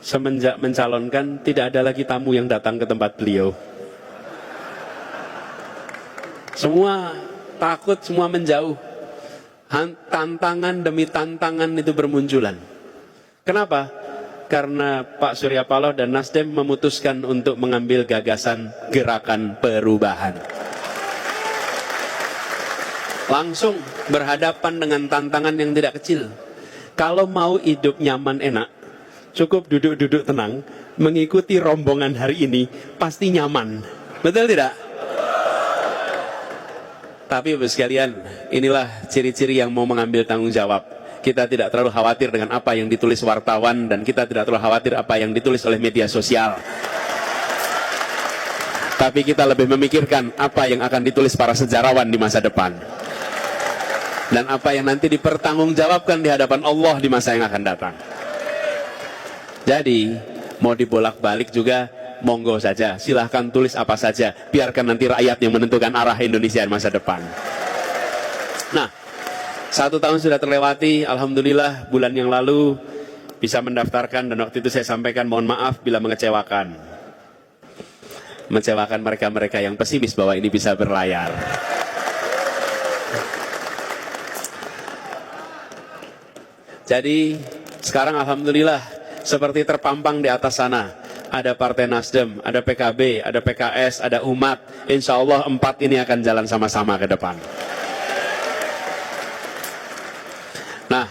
semenjak mencalonkan tidak ada lagi tamu yang datang ke tempat beliau. Semua takut, semua menjauh. Tantangan demi tantangan itu bermunculan. Kenapa? Karena Pak Surya Paloh dan Nasdem memutuskan untuk mengambil gagasan gerakan perubahan. Langsung berhadapan dengan tantangan yang tidak kecil. Kalau mau hidup nyaman enak, cukup duduk-duduk tenang, mengikuti rombongan hari ini, pasti nyaman. Betul tidak? Tapi Bapak sekalian, inilah ciri-ciri yang mau mengambil tanggung jawab. Kita tidak terlalu khawatir dengan apa yang ditulis wartawan, dan kita tidak terlalu khawatir apa yang ditulis oleh media sosial. Tapi kita lebih memikirkan apa yang akan ditulis para sejarawan di masa depan. Dan apa yang nanti dipertanggungjawabkan di hadapan Allah di masa yang akan datang. Jadi, mau dibolak-balik juga, monggo saja, silahkan tulis apa saja, biarkan nanti rakyat yang menentukan arah Indonesia di masa depan. Nah, 1 tahun sudah terlewati, alhamdulillah bulan yang lalu bisa mendaftarkan, dan waktu itu saya sampaikan mohon maaf bila mengecewakan mereka-mereka yang pesimis bahwa ini bisa berlayar. Jadi sekarang alhamdulillah seperti terpampang di atas sana. Ada Partai Nasdem, ada PKB, ada PKS, ada Umat. Insya Allah 4 ini akan jalan sama-sama ke depan. Nah,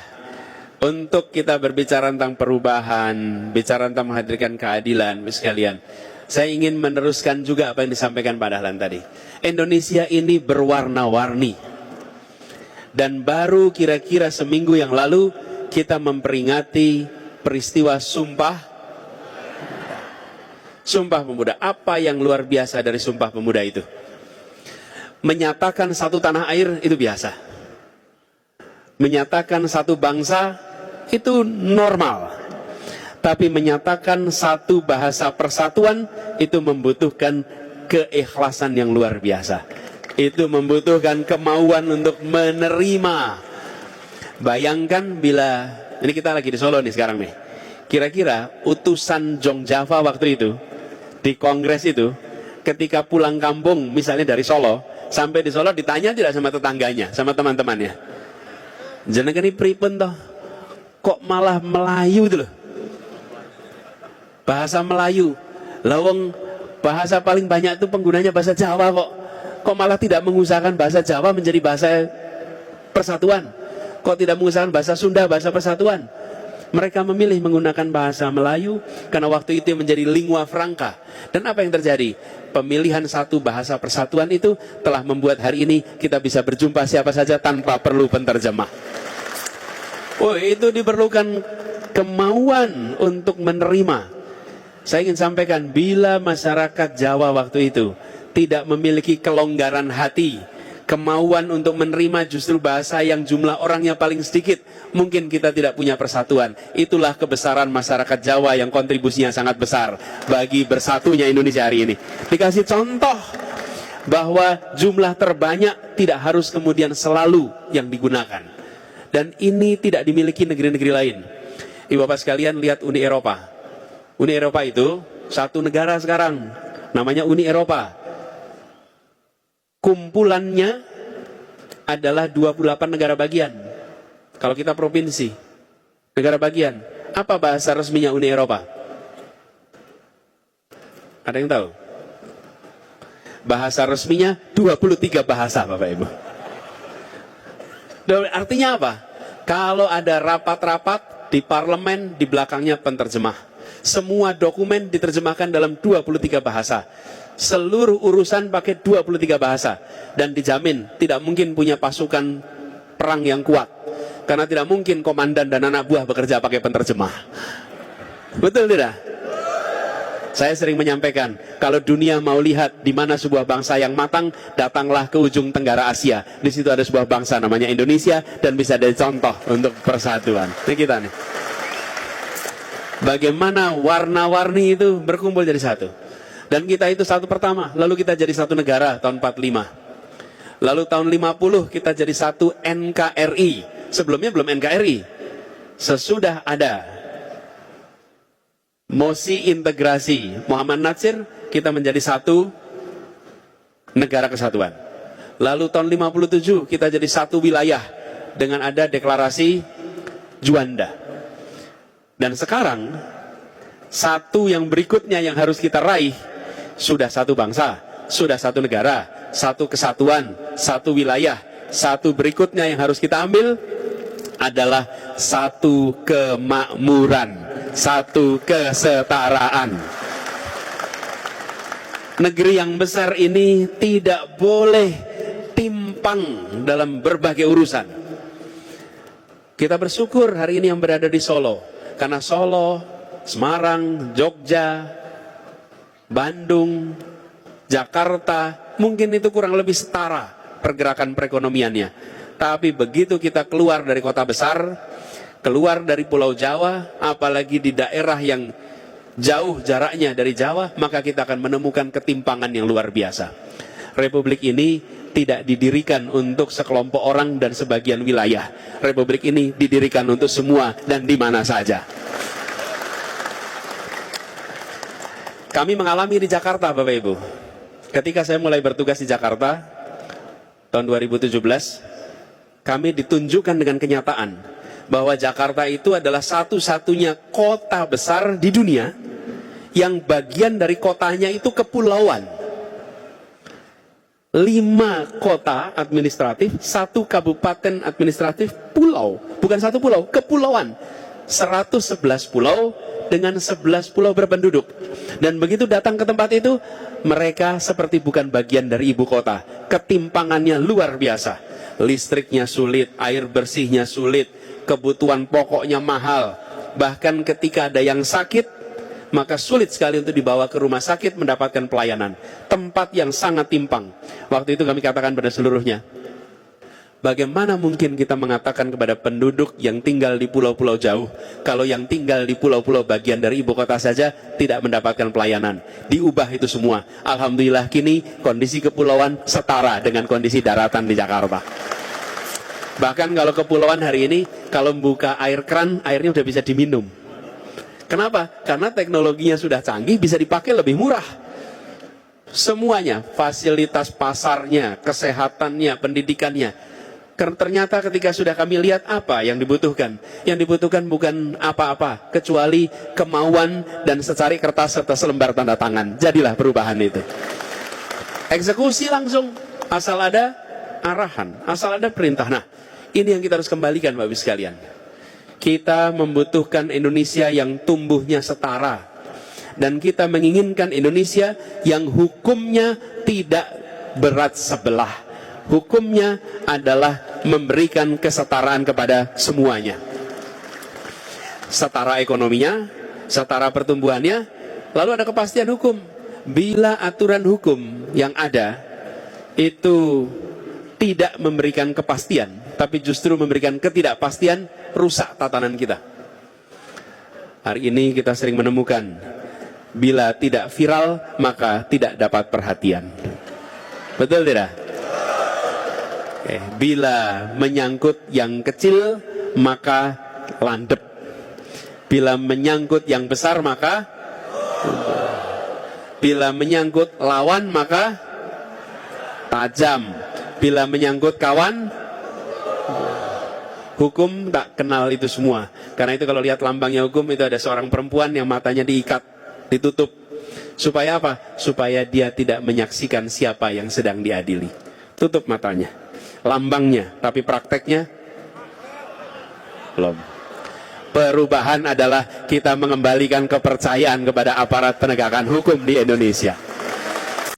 untuk kita berbicara tentang perubahan, bicara tentang menghadirkan keadilan, sekalian, saya ingin meneruskan juga apa yang disampaikan Pak Dahlan tadi. Indonesia ini berwarna-warni. Dan baru kira-kira seminggu yang lalu, kita memperingati peristiwa Sumpah Pemuda. Apa yang luar biasa dari Sumpah Pemuda itu? Menyatakan satu tanah air itu biasa. Menyatakan satu bangsa itu normal. Tapi menyatakan satu bahasa persatuan itu membutuhkan keikhlasan yang luar biasa. Itu membutuhkan kemauan untuk menerima. Bayangkan bila, ini kita lagi di Solo nih sekarang nih. Kira-kira utusan Jong Java waktu itu, di kongres itu, ketika pulang kampung misalnya dari Solo, sampai di Solo ditanya tidak sama tetangganya, sama teman-temannya, jenengan ini pripun toh, kok malah Melayu itu loh, bahasa Melayu, lawang bahasa paling banyak itu penggunanya bahasa Jawa kok malah tidak mengusahakan bahasa Jawa menjadi bahasa persatuan, kok tidak mengusahakan bahasa Sunda, bahasa persatuan. Mereka memilih menggunakan bahasa Melayu karena waktu itu menjadi lingua franca. Dan apa yang terjadi? Pemilihan satu bahasa persatuan itu telah membuat hari ini kita bisa berjumpa siapa saja tanpa perlu penterjemah. Oh, itu diperlukan kemauan untuk menerima. Saya ingin sampaikan, bila masyarakat Jawa waktu itu tidak memiliki kelonggaran hati, kemauan untuk menerima justru bahasa yang jumlah orangnya paling sedikit, mungkin kita tidak punya persatuan. Itulah kebesaran masyarakat Jawa yang kontribusinya sangat besar bagi bersatunya Indonesia hari ini. Dikasih contoh bahwa jumlah terbanyak tidak harus kemudian selalu yang digunakan. Dan ini tidak dimiliki negeri-negeri lain. Ibu Bapak sekalian, lihat Uni Eropa. Uni Eropa itu satu negara sekarang, namanya Uni Eropa. Kumpulannya adalah 28 negara bagian. Kalau kita provinsi, negara bagian. Apa bahasa resminya Uni Eropa? Ada yang tahu? Bahasa resminya 23 bahasa, Bapak Ibu. Artinya apa? Kalau ada rapat-rapat di parlemen, di belakangnya penterjemah. Semua dokumen diterjemahkan dalam 23 bahasa. Seluruh urusan pakai 23 bahasa. Dan dijamin tidak mungkin punya pasukan perang yang kuat. Karena tidak mungkin komandan dan anak buah bekerja pakai penterjemah. Betul tidak? Saya sering menyampaikan, kalau dunia mau lihat di mana sebuah bangsa yang matang, datanglah ke ujung tenggara Asia. Di situ ada sebuah bangsa namanya Indonesia dan bisa jadi contoh untuk persatuan. Ini kita nih. Bagaimana warna-warni itu berkumpul jadi satu. Dan kita itu satu pertama, lalu kita jadi satu negara tahun 45. Lalu tahun 50 kita jadi satu NKRI. Sebelumnya belum NKRI. Sesudah ada mosi integrasi Muhammad Natsir, kita menjadi satu negara kesatuan. Lalu tahun 57 kita jadi satu wilayah dengan ada deklarasi Juanda. Dan sekarang satu yang berikutnya yang harus kita raih, sudah satu bangsa, sudah satu negara, satu kesatuan, satu wilayah. Satu berikutnya yang harus kita ambil adalah satu kemakmuran, satu kesetaraan. Negeri yang besar ini tidak boleh timpang dalam berbagai urusan. Kita bersyukur hari ini yang berada di Solo, karena Solo, Semarang, Jogja, Bandung, Jakarta, mungkin itu kurang lebih setara pergerakan perekonomiannya. Tapi begitu kita keluar dari kota besar, keluar dari Pulau Jawa, apalagi di daerah yang jauh jaraknya dari Jawa, maka kita akan menemukan ketimpangan yang luar biasa. Republik ini tidak didirikan untuk sekelompok orang dan sebagian wilayah. Republik ini didirikan untuk semua dan di mana saja. Kami mengalami di Jakarta, Bapak Ibu. Ketika saya mulai bertugas di Jakarta tahun 2017, kami ditunjukkan dengan kenyataan bahwa Jakarta itu adalah satu-satunya kota besar di dunia yang bagian dari kotanya itu kepulauan. 5 kota administratif, 1 kabupaten administratif, pulau. Bukan satu pulau, kepulauan. 111 pulau dengan 11 pulau berpenduduk. Dan begitu datang ke tempat itu, mereka seperti bukan bagian dari ibu kota. Ketimpangannya luar biasa. Listriknya sulit, air bersihnya sulit, kebutuhan pokoknya mahal. Bahkan ketika ada yang sakit, maka sulit sekali untuk dibawa ke rumah sakit mendapatkan pelayanan. Tempat yang sangat timpang. Waktu itu kami katakan pada seluruhnya, bagaimana mungkin kita mengatakan kepada penduduk yang tinggal di pulau-pulau jauh, kalau yang tinggal di pulau-pulau bagian dari ibu kota saja tidak mendapatkan pelayanan. Diubah itu semua. Alhamdulillah kini kondisi kepulauan setara dengan kondisi daratan di Jakarta. Bahkan kalau kepulauan hari ini, kalau membuka air keran, airnya sudah bisa diminum. Kenapa? Karena teknologinya sudah canggih, bisa dipakai lebih murah. Semuanya, fasilitas pasarnya, kesehatannya, pendidikannya. Ternyata ketika sudah kami lihat apa yang dibutuhkan. Yang dibutuhkan bukan apa-apa, kecuali kemauan dan secari kertas serta selembar tanda tangan. Jadilah perubahan itu. Eksekusi langsung, asal ada arahan, asal ada perintah. Nah, ini yang kita harus kembalikan Bapak Ibu sekalian. Kita membutuhkan Indonesia yang tumbuhnya setara. Dan kita menginginkan Indonesia yang hukumnya tidak berat sebelah. Hukumnya adalah memberikan kesetaraan kepada semuanya. Setara ekonominya, setara pertumbuhannya, lalu ada kepastian hukum. Bila aturan hukum yang ada itu tidak memberikan kepastian, tapi justru memberikan ketidakpastian, rusak tatanan kita. Hari ini kita sering menemukan, bila tidak viral, maka tidak dapat perhatian. Betul tidak? Bila menyangkut yang kecil, maka landep. Bila menyangkut yang besar, maka bila menyangkut lawan, maka tajam. Bila menyangkut kawan, hukum tak kenal itu semua. Karena itu kalau lihat lambangnya hukum, itu ada seorang perempuan yang matanya diikat, ditutup. Supaya apa? Supaya dia tidak menyaksikan siapa yang sedang diadili. Tutup matanya, lambangnya, tapi prakteknya belum. Perubahan adalah kita mengembalikan kepercayaan kepada aparat penegakan hukum di Indonesia.